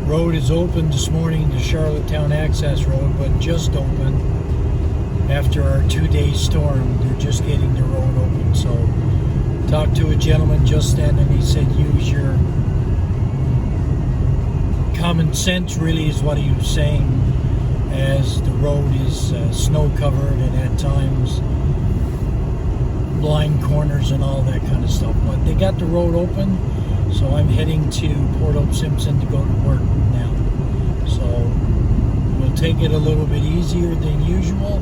Road is open this morning, the Charlottetown access road, but just open after our 2-day storm. They're just getting the road open. So talked to a gentleman just then and he said use your common sense, really, is what he was saying, as the road is snow covered and at times blind corners and all that kind of stuff. But they got the road open, so I'm heading to Port Hope Simpson to go to work now. So we'll take it a little bit easier than usual,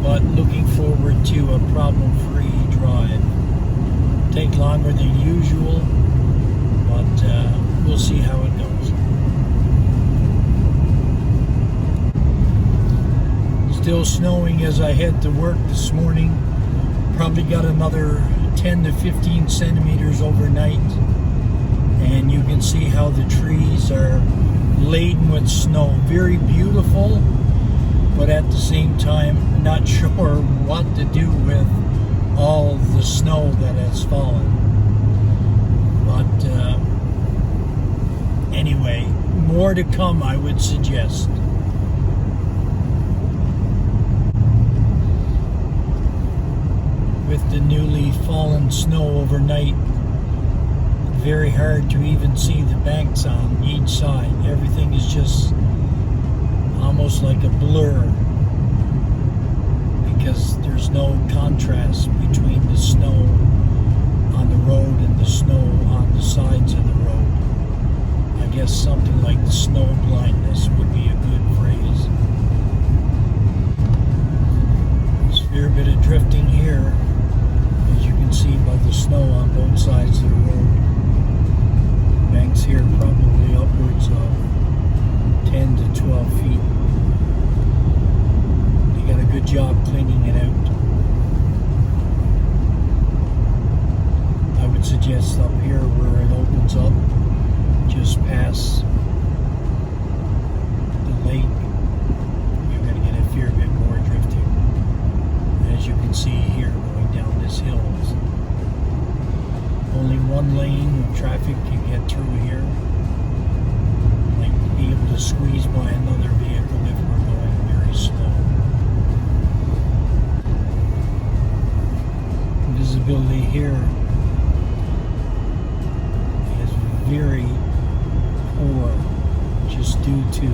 but looking forward to a problem-free drive. Take longer than usual, but we'll see how it goes. Still snowing as I head to work this morning. Probably got another 10 to 15 centimeters overnight. And you can see how the trees are laden with snow. Very beautiful, but at the same time, not sure what to do with all the snow that has fallen. But anyway, more to come, I would suggest. With the newly fallen snow overnight, very hard to even see the banks on each side. Everything is just almost like a blur because there's no contrast between the snow on the road and the snow on the sides of the road. I guess something like snow blindness would be a good phrase. There's a fair bit of drifting here, as you can see by the snow on both sides of the road. Banks here probably upwards of 10 to 12 feet. They got a good job cleaning it out. I would suggest up here where it opens up, just past the lake, you're going to get a fair bit more drifting. As you can see here, going down this hill, only one lane of traffic can get through here. Like be able to squeeze by another vehicle if we're going very slow. Visibility here is very poor, just due to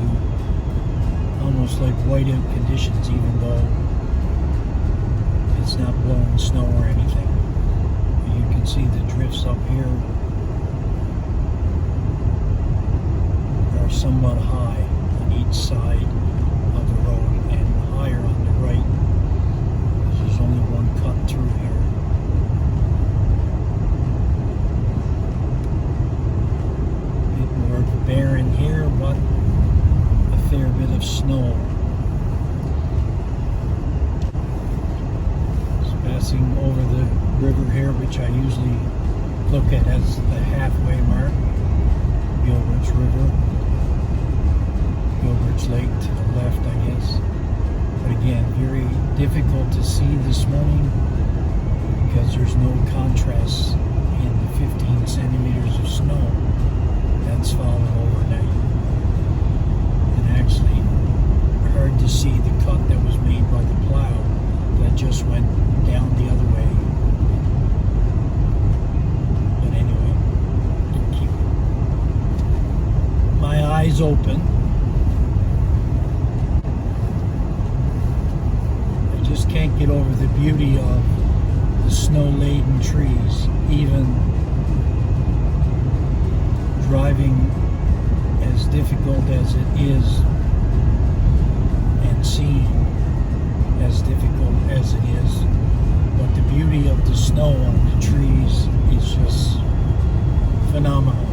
almost like whiteout conditions, even though it's not blowing snow or anything. You can see the drifts up here are somewhat high on each side of the road and higher on the right, because there's only one cut through here. A bit more barren here, but a fair bit of snow. Just passing over the river here, which I usually look at as the halfway mark. Gilbert's River, Gilbert's Lake to the left, I guess. But again, very difficult to see this morning because there's no contrast in the 15 centimeters of snow that's fallen overnight. And actually, hard to see the cut that was made by the plow that just went down the other way. Eyes open. I just can't get over the beauty of the snow-laden trees, even driving as difficult as it is and seeing as difficult as it is. But the beauty of the snow on the trees is just phenomenal.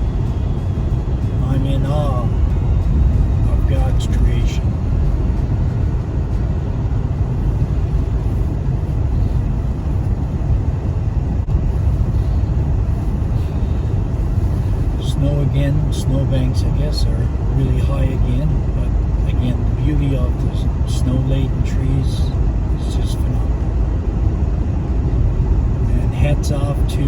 I'm in awe of God's creation. Snow again, snowbanks I guess are really high again, but again the beauty of the snow-laden trees is just phenomenal. And hats off to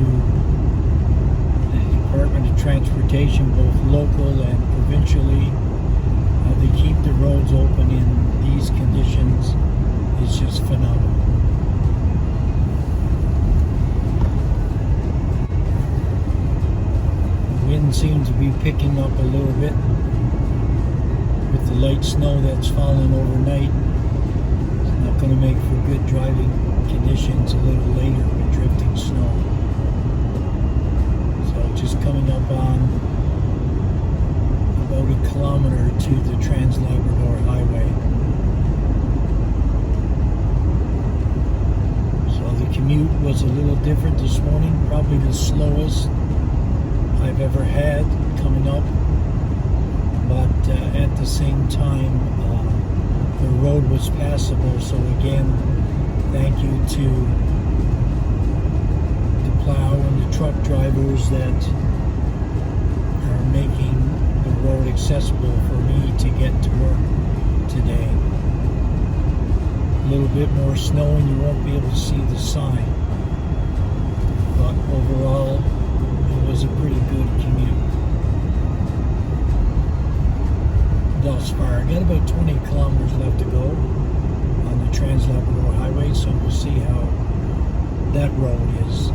the Department of Transportation transportation, both local and provincially. How they keep the roads open in these conditions is just phenomenal. The wind seems to be picking up a little bit with the light snow that's fallen overnight. It's not going to make for good driving conditions a little later with drifting snow. So just coming up on about a kilometer to the Trans-Labrador Highway. So the commute was a little different this morning, probably the slowest I've ever had coming up, but at the same time the road was passable. So again, thank you to the plow and the truck drivers that are making the road accessible for me to get to work today. A little bit more snow and you won't be able to see the sign, but overall it was a pretty good commute thus far. I got about 20 kilometers left to go on the Trans-Labrador Highway, so we'll see how that road is.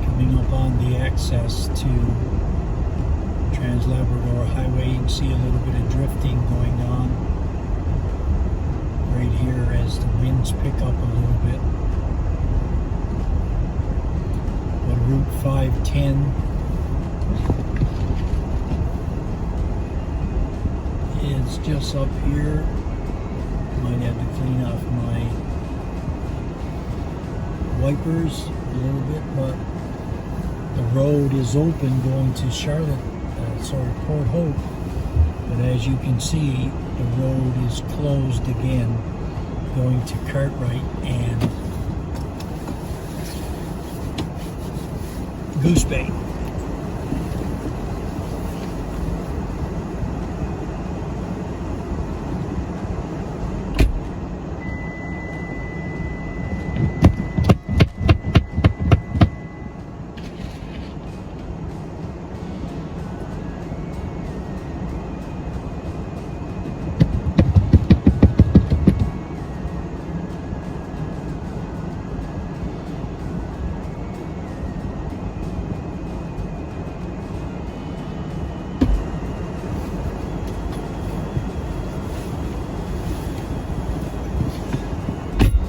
Coming up on the access to Trans-Labrador Highway, you can see a little bit of drifting going on right here as the winds pick up a little bit. But Route 510 is just up here. Might have to clean off my wipers a little bit, but the road is open going to Port Hope. But as you can see, the road is closed again going to Cartwright and Goose Bay.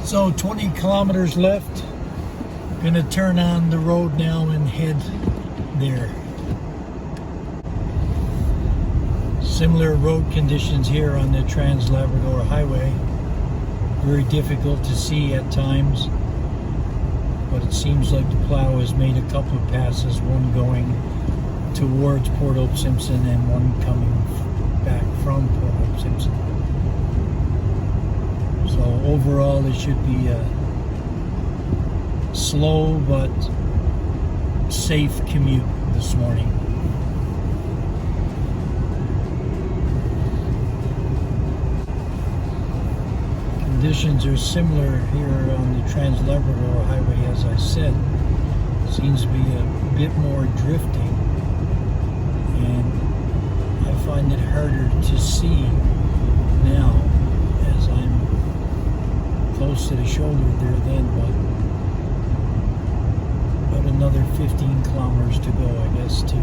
So 20 kilometers left. Gonna turn on the road now and head there. Similar road conditions here on the Trans-Labrador Highway. Very difficult to see at times, but it seems like the plow has made a couple of passes, one going towards Port Hope Simpson and one coming back from Port Hope Simpson. So overall it should be a slow but safe commute this morning. Conditions are similar here on the Trans-Labrador Highway, as I said. Seems to be a bit more drifting, and I find it harder to see now as I'm close to the shoulder there then, but about another 15 kilometers to go, I guess, to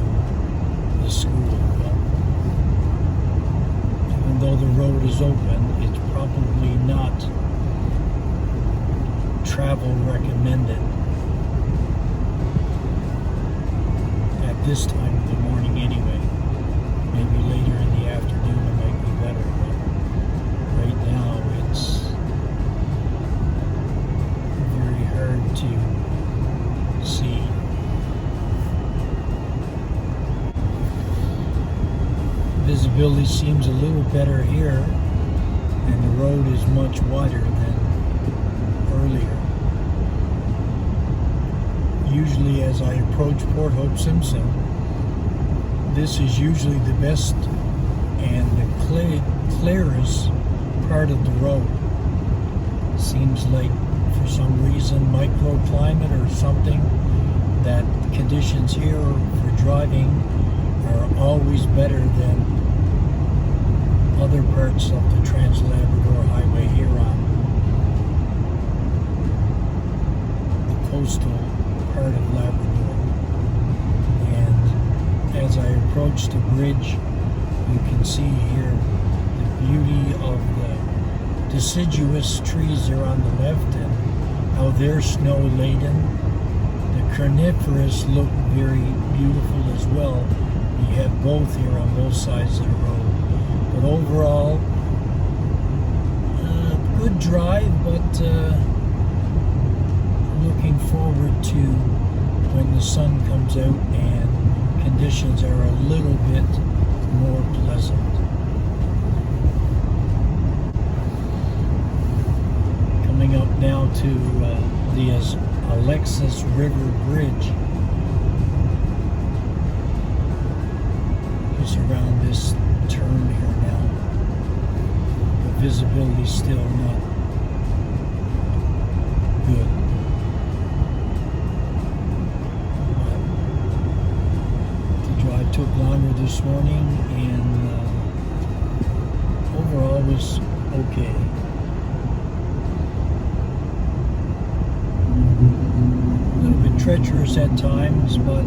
the school. But even though the road is open, it's probably not travel recommended at this time of the morning anyway. Maybe later in the afternoon it might be better, but right now it's very hard to see. Visibility seems a little better here, and the road is much wider than earlier. Usually as I approach Port Hope Simpson, this is usually the best and the clearest part of the road. Seems like for for some reason, microclimate or something, that conditions here for driving are always better than other parts of the Trans-Labrador Highway here on the coastal part of Labrador. And as I approach the bridge, you can see here the beauty of the deciduous trees there on the left and how they're snow laden. The coniferous look very beautiful as well. You have both here on both sides of the road. But overall, good drive, but looking forward to when the sun comes out and conditions are a little bit more pleasant. Coming up now to the Alexis River Bridge. Just around this turn here now. The visibility still not good. But the drive took longer this morning, and overall was okay. A little bit treacherous at times, but